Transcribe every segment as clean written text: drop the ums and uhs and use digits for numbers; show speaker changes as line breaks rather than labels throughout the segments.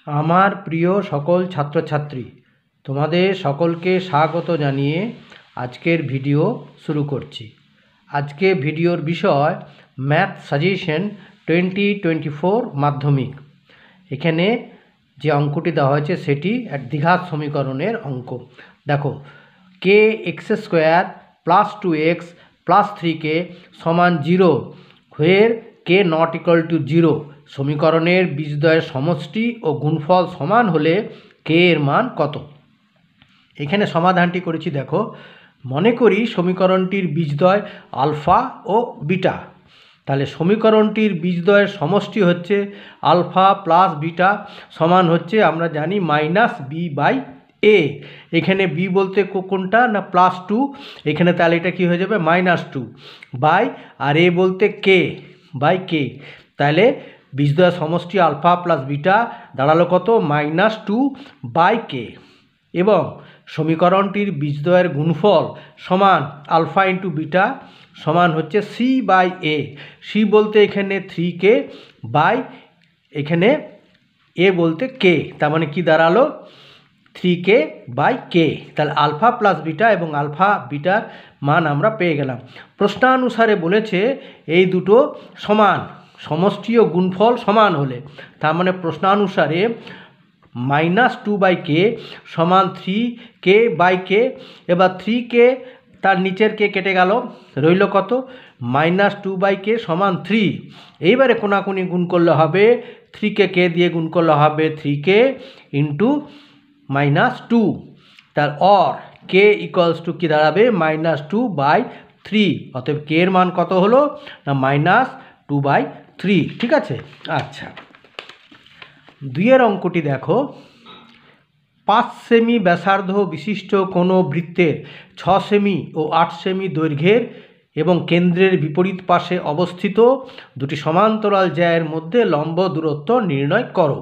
আমার প্রিয় সকল ছাত্রছাত্রী, তোমাদের সকলকে স্বাগত জানিয়ে আজকের ভিডিও শুরু করছি। আজকে ভিডিওর বিষয় ম্যাথ সাজেশন 2024 মাধ্যমিক। এখানে যে অঙ্কটি দেওয়া হয়েছে সেটি এক দ্বিঘাত সমীকরণের অঙ্ক। দেখো, k x square plus 2x plus 3k সমান 0 হোয়ের কে নট ইকুয়াল টু 0 সমীকরণের বীজদ্বয়ের সমষ্টি ও গুণফল সমান হলে কে এর মান কত? এখানে সমাধানটি করেছি। দেখো, মনে করি সমীকরণটির বীজদ্বয় আলফা ও বিটা। তাহলে সমীকরণটির বীজদ্বয়ের সমষ্টি হচ্ছে আলফা প্লাস বিটা সমান হচ্ছে, আমরা জানি, -b/a। এখানে বি বলতে কোনটা না +2, এখানে তাহলে এটা কী হয়ে যাবে -2 বাই, আর এ বলতে কে, তাহলে বীজদ্বয়ের সমষ্টি আলফা প্লাস বিটা দাঁড়ালো কত? -2/k। এবং সমীকরণটির বীজদ্বয়ের গুণফল সমান আলফা ইন্টু বিটা সমান হচ্ছে c/a। সি বলতে এখানে 3k বাই এখানে এ বলতে কে, তার মানে কি দাঁড়ালো 3k/k। তাহলে আলফা প্লাস বিটা এবং আলফা বিটার মান আমরা পেয়ে গেলাম। প্রশ্নানুসারে বলেছে এই দুটো সমান, সমষ্টি ও গুণফল সমান হলে, তার মানে প্রশ্নানুসারে -2/k সমান 3k/k। এবার 3k তার নিচের কে কেটে গেল, রইল কত? -2/k সমান 3। এইবারে কোনাকুনি গুণ করলে হবে 3k কে দিয়ে গুণ করলে হবে 3k ইন্টু -2। তার অর কে ইকুয়ালস টু কী দাঁড়াবে? -2/3। অতএব কে এর মান কত হলো না -2/3। ঠিক আছে। আচ্ছা, 2 অঙ্কটি দেখো, 5 সেমি ব্যাসার্ধ বিশিষ্ট কোনো বৃত্তের 6 সেমি ও 8 সেমি দৈর্ঘ্যের এবং কেন্দ্রের বিপরীত পাশে অবস্থিত দুটি সমান্তরাল জ্যায়ের মধ্যে লম্ব দূরত্ব নির্ণয় করো।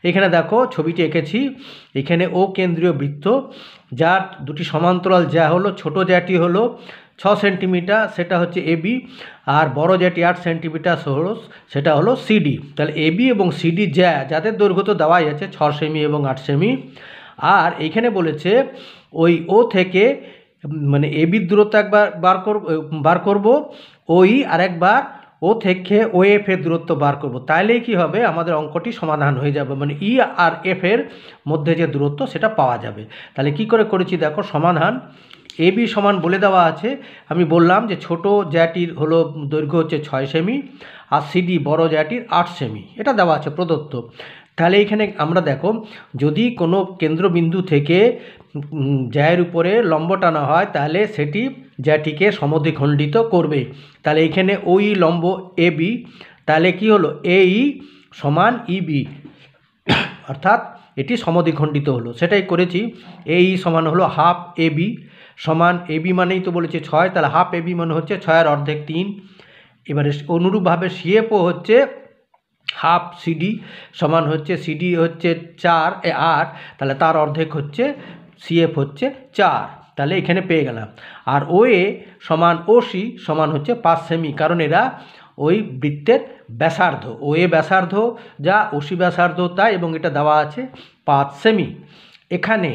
এখানে দেখো ছবিটি এঁকেছি। এখানে ও কেন্দ্রীয় বৃত্ত, যার দুটি সমান্তরাল জ্যা হলো, ছোট জ্যাটি হলো 6 সেন্টিমিটার, সেটা হচ্ছে এবি, আর বড় জ্যাটি 8 সেন্টিমিটার হলো, সেটা হলো সিডি। তাহলে এবি এবং সিডি জ্যা, যাদের দৈর্ঘ্য তো দেওয়াই আছে 6 সেমি এবং 8 সেমি। আর এইখানে বলেছে ওই ও থেকে, মানে এবির দূরত্ব একবার বার করব, ওই আরেকবার ও থেকে ও এফ এর দূরত্ব বার করব। তাইলেই কি হবে, আমাদের অঙ্কটি সমাধান হয়ে যাবে, মানে ই আর এফ এর মধ্যে যে দূরত্ব সেটা পাওয়া যাবে। তাহলে কি করে করেছি দেখো, সমাধান এবি সমান বলে দেওয়া আছে। আমি বললাম যে ছোট জ্যাটির হলো দৈর্ঘ্য হচ্ছে 6 সেমি আর সিডি বড় জ্যাটির 8 সেমি, এটা দেওয়া আছে প্রদত্ত। তাহলে এখানে আমরা দেখো, যদি কোনো কেন্দ্রবিন্দু থেকে জ্যায়ের উপরে লম্ব টানা হয় তাহলে সেটি জ্যাটিকে সমদ্বিখণ্ডিত করবে। তাহলে এখানে ওই লম্ব এবি, তাহলে কি হলো এই সমান ইবি, অর্থাৎ এটি সমদ্বিখণ্ডিত হলো, সেটাই করেছি। এই সমান হলো হাফ এবি সমান, এবি মানেই তো বলেছে 6, তাহলে হাফ এবি মানে হচ্ছে 6 এর অর্ধেক 3। এবারে অনুরূপভাবে সিএফও হচ্ছে হাফ সিডি সমান হচ্ছে, সিডি হচ্ছে 8, তাহলে তার অর্ধেক হচ্ছে সিএফ হচ্ছে 4। তাহলে এখানে পেয়ে গেলাম। আর ও এ সমান ওসি সমান হচ্ছে 5 সেমি, কারণ এরা ওই বৃত্তের ব্যাসার্ধ, ও এ ব্যাসার্ধ যা ওসি ব্যাসার্ধ তাই, এবং এটা দেওয়া আছে 5 সেমি। এখানে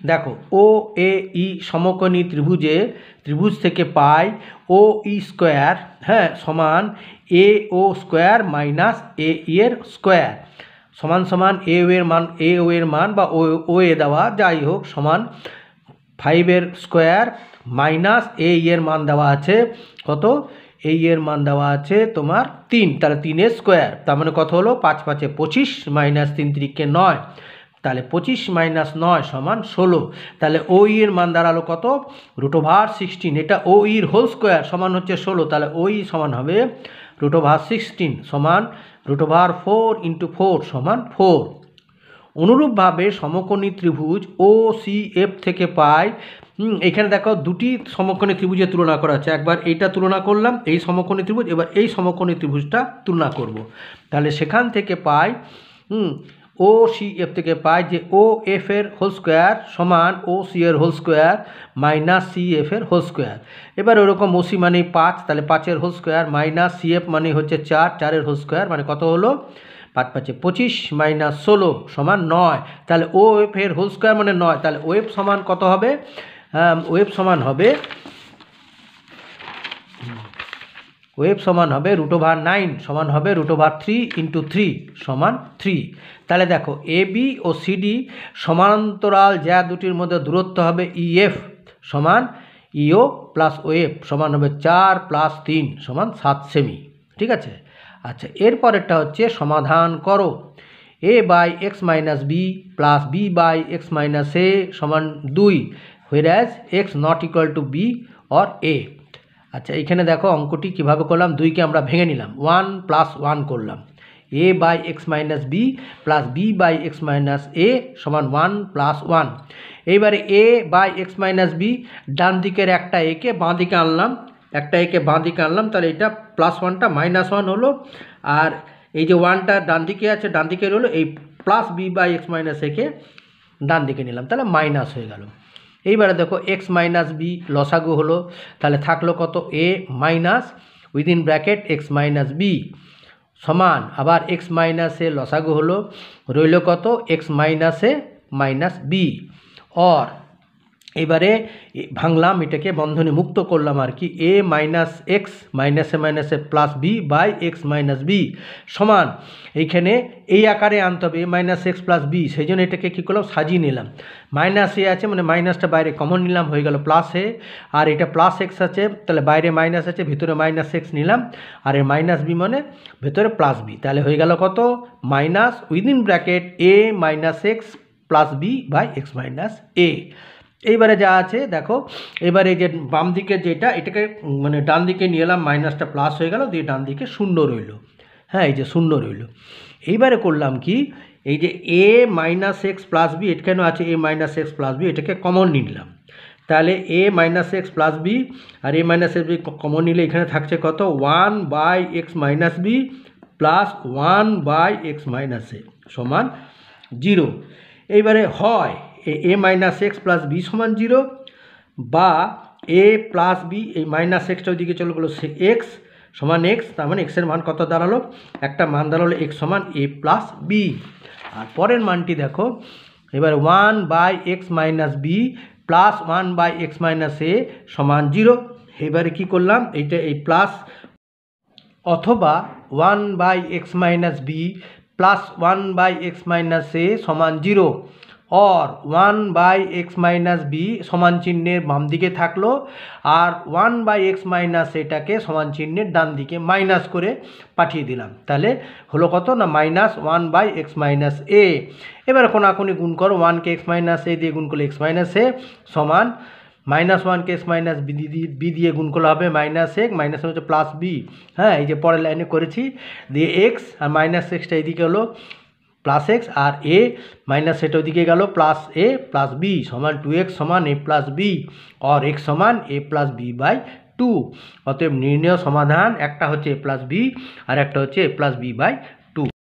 দেখো ও এ ই সমকোণী ত্রিভুজ থেকে পাই ও ই স্কোয়ার, হ্যাঁ, সমান এ ও স্কোয়ার মাইনাস এ ই এর স্কোয়ার সমান এ ও এর মান বা ও এ দেওয়া যাই হোক সমান 5 এর স্কোয়ার মাইনাস এ ই এর মান দেওয়া আছে কত? এ ই এর মান দেওয়া আছে তোমার 3, তাহলে 3 এর স্কোয়ার, তার মানে কত হলো 5 5 25 মাইনাস 3 3 9, তাহলে 25 মাইনাস 9 সমান 16। তাহলে ও ই এর মান দাঁড়ালো কত? √16। এটা ও ইর হোল স্কোয়ার সমান হচ্ছে 16, তাহলে ও ই সমান হবে √16 সমান √4 × 4 সমান 4। অনুরূপভাবে সমকোণী ত্রিভুজ ও সি এফ থেকে পাই, এখানে দেখো দুটি সমকোণী ত্রিভুজের তুলনা করা আছে। একবার এইটা তুলনা করলাম, এই সমকোণী ত্রিভুজ, এবার এই সমকোণী ত্রিভুজটা তুলনা করব। তাহলে সেখান থেকে পাই ও সি এফ থেকে পাই যে ও এফ এর হোল স্কোয়ার সমান ও সি এর whole square minus C F এর হোল স্কোয়ার। এবার ওরকম ও সি মানে 5, তাহলে 5-এর whole square minus C F মানে হচ্ছে 4, 4-এর হোল স্কোয়ার মানে কত হলো 5 5 25 মাইনাস 16 সমান 9। তাহলে ও এফ এর হোল স্কোয়ার মানে 9, তাহলে ও এফ সমান কত হবে? ওয়েভ সমান হবে √9 সমান হবে √3 × 3 সমান 3। তাহলে দেখো এ বি ও সিডি সমান্তরাল যা দুটির মধ্যে দূরত্ব হবে ইএফ সমান ইও প্লাস ওএফ সমান হবে 4 + 3 সমান 7 সেমি। ঠিক আছে। আচ্ছা, এরপরেরটা হচ্ছে সমাধান করো a/x - b plus b/x - a সমান 2, whereas x not equal to b or a। আচ্ছা, এইখানে দেখো অঙ্কটি কিভাবে করলাম, 2কে আমরা ভেঙে নিলাম, 1 + 1 করলাম, a/x - b plus b/x - a সমান 1 + 1। এইবারে a/x - b ডান দিকের একটা একে বাঁ দিকে আনলাম, তাহলে এটা +1টা -1 হলো, আর এই যে 1টা ডান দিকে আছে, ডান দিকে হলো এই প্লাস b/x - a কে ডান দিকে নিলাম, তাহলে মাইনাস হয়ে গেল। এইবারে দেখো x - b লসাগু হলো, তাহলে থাকলো কত a minus within bracket x - b সমান আবার x - a লসাগু হলো, রইল কত x - a - b। অর এবারে ভাঙলাম, এটাকে বন্ধনী মুক্ত করলাম আর কি, a - x - a plus b/x - b সমান এইখানে এই আকারে আনতে হবে a - x প্লাস b, সেই জন্য এটাকে কী করলাম সাজিয়ে নিলাম, -a আছে মানে মাইনাসটা বাইরে কমন নিলাম, হয়ে গেল +a, আর এটা +x আছে তাহলে বাইরে মাইনাস আছে ভিতরে -x নিলাম, আর এর -b মানে ভেতরে +b, তাহলে হয়ে গেল কত minus within bracket a - x plus b/x - a। এইবারে যা আছে দেখো, এবারে যে বাম দিকে যেটা এটাকে মানে ডান দিকে নিয়ে এলাম, মাইনাসটা প্লাস হয়ে গেল, দিয়ে ডান দিকে 0 রইল। হ্যাঁ, এই যে 0 রইল। এইবারে করলাম কি, এই যে a - x প্লাস b এখানেও আছে a - x প্লাস b, এটাকে কমন নিলাম, তাহলে a - x প্লাস b আর a - x b কমন নিলে এখানে থাকছে কত 1/x - b plus 1/x - a সমান 0। এইবারে হয় a - x প্লাস b সমান 0, বা a প্লাস b এই -xটা ওইদিকে চলে গেলো x সমান x, তার মানে x-এর মান কত দাঁড়ালো, একটা মান দাঁড়ালো x সমান a প্লাস b। আর পরের মানটি দেখো, এবার 1/x - b plus 1/x - a সমান 0। এবারে কি করলাম, এইটা এই প্লাস অথবা 1/x - b plus 1/x - a সমান 0, और 1/x - b সমান চিহ্নের বাম দিকে থাকলো, আর 1/x - এটাকে সমান চিহ্নের ডান দিকে মাইনাস করে পাঠিয়ে দিলাম, তাহলে হলো কত না -1/x - a। এবারে কোনাকুনি গুণ করো, 1কে x - a দিয়ে গুণ করলে x - a সমান -1কে x - b দিয়ে গুণ করলে হবে -x, মাইনাস হচ্ছে প্লাস b। হ্যাঁ, এই যে পরের লাইনে করেছি, দিয়ে x আর -xটা এইদিকে হলো +x, আর a মাইনাস সেটা ওইদিকে গেল +a প্লাস b সমান 2x সমান a প্লাস b, और x সমান a প্লাস b/2। অতএব নির্ণয় সমাধান একটা হচ্ছে a প্লাস b আর একটা হচ্ছে a প্লাস b/2।